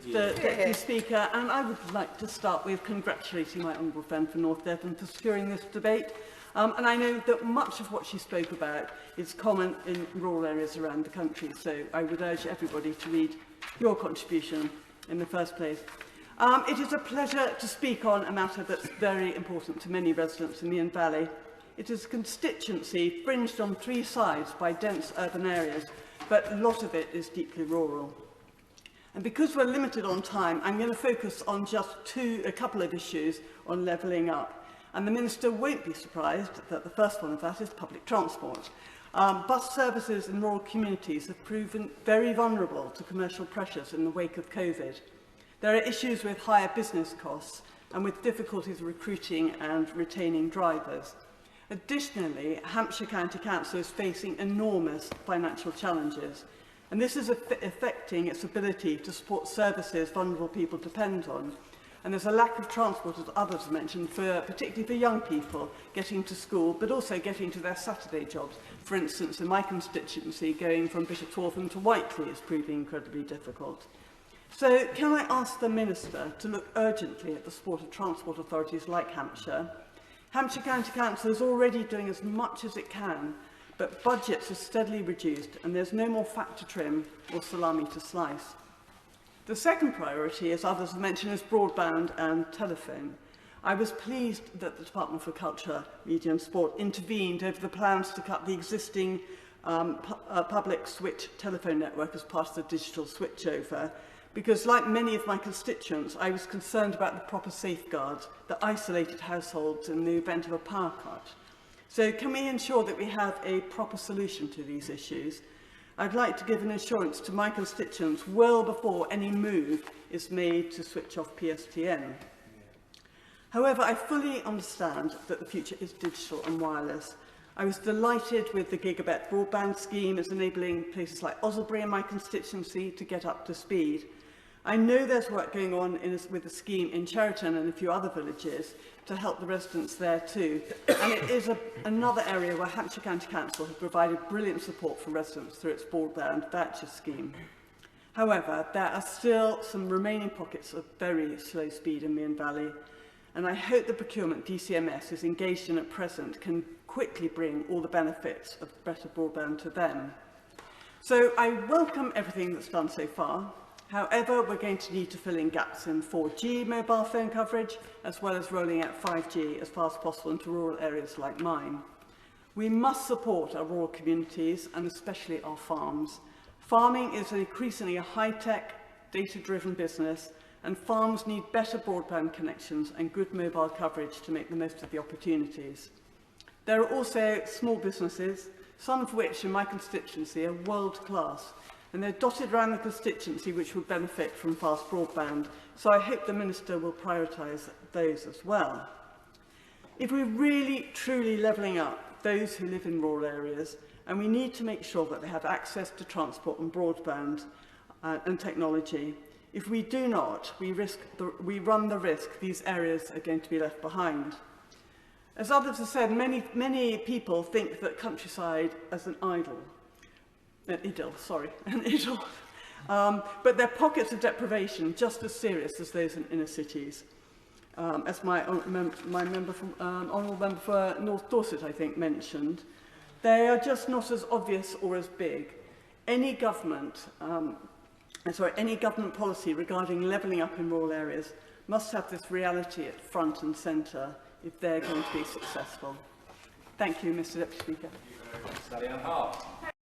Mr Deputy Speaker, and I would like to start with congratulating my honourable friend from North Devon for securing this debate. And I know that much of what she spoke about is common in rural areas around the country, so I would urge everybody to read your contribution in the first place. It is a pleasure to speak on a matter that's very important to many residents in the Inn Valley. It is a constituency fringed on three sides by dense urban areas, but a lot of it is deeply rural. And because we're limited on time, I'm going to focus on just a couple of issues on levelling up. And the Minister won't be surprised that the first one of that is public transport. Bus services in rural communities have proven very vulnerable to commercial pressures in the wake of COVID. There are issues with higher business costs and with difficulties recruiting and retaining drivers. Additionally, Hampshire County Council is facing enormous financial challenges, and this is affecting its ability to support services vulnerable people depend on. And there's a lack of transport, as others have mentioned, particularly for young people getting to school, but also getting to their Saturday jobs. For instance, in my constituency, going from Bishopswaltham to Whiteley is proving incredibly difficult. So can I ask the Minister to look urgently at the support of transport authorities like Hampshire? Hampshire County Council is already doing as much as it can, but budgets are steadily reduced and there's no more fat to trim or salami to slice. The second priority, as others have mentioned, is broadband and telephone. I was pleased that the Department for Culture, Media and Sport intervened over the plans to cut the existing public switch telephone network as part of the digital switchover, because like many of my constituents, I was concerned about the proper safeguards that isolated households in the event of a power cut. So can we ensure that we have a proper solution to these issues? I'd like to give an assurance to my constituents well before any move is made to switch off PSTN. However, I fully understand that the future is digital and wireless. I was delighted with the gigabit broadband scheme as enabling places like Osselbury in my constituency to get up to speed. I know there's work going on with the scheme in Cheriton and a few other villages to help the residents there too. And it is another area where Hampshire County Council has provided brilliant support for residents through its broadband voucher scheme. However, there are still some remaining pockets of very slow speed in the Inn Valley, and I hope the procurement DCMS is engaged in at present can quickly bring all the benefits of better broadband to them. So I welcome everything that's done so far. However, we're going to need to fill in gaps in 4G mobile phone coverage, as well as rolling out 5G as fast as possible into rural areas like mine. We must support our rural communities and especially our farms. Farming is increasingly a high-tech, data-driven business, and farms need better broadband connections and good mobile coverage to make the most of the opportunities. There are also small businesses, some of which in my constituency are world-class, and they're dotted around the constituency which would benefit from fast broadband, so I hope the Minister will prioritise those as well. If we're really, truly levelling up those who live in rural areas, and we need to make sure that they have access to transport and broadband and technology, if we do not, we run the risk these areas are going to be left behind. As others have said, many people think that countryside as an idyll, but they're pockets of deprivation just as serious as those in inner cities. As my honourable member for North Dorset, I think, mentioned, they are just not as obvious or as big. Any government policy regarding levelling up in rural areas must have this reality at front and centre if they're going to be successful. Thank you, Mr Deputy Speaker. Thank you very much, Sally Ann Hart.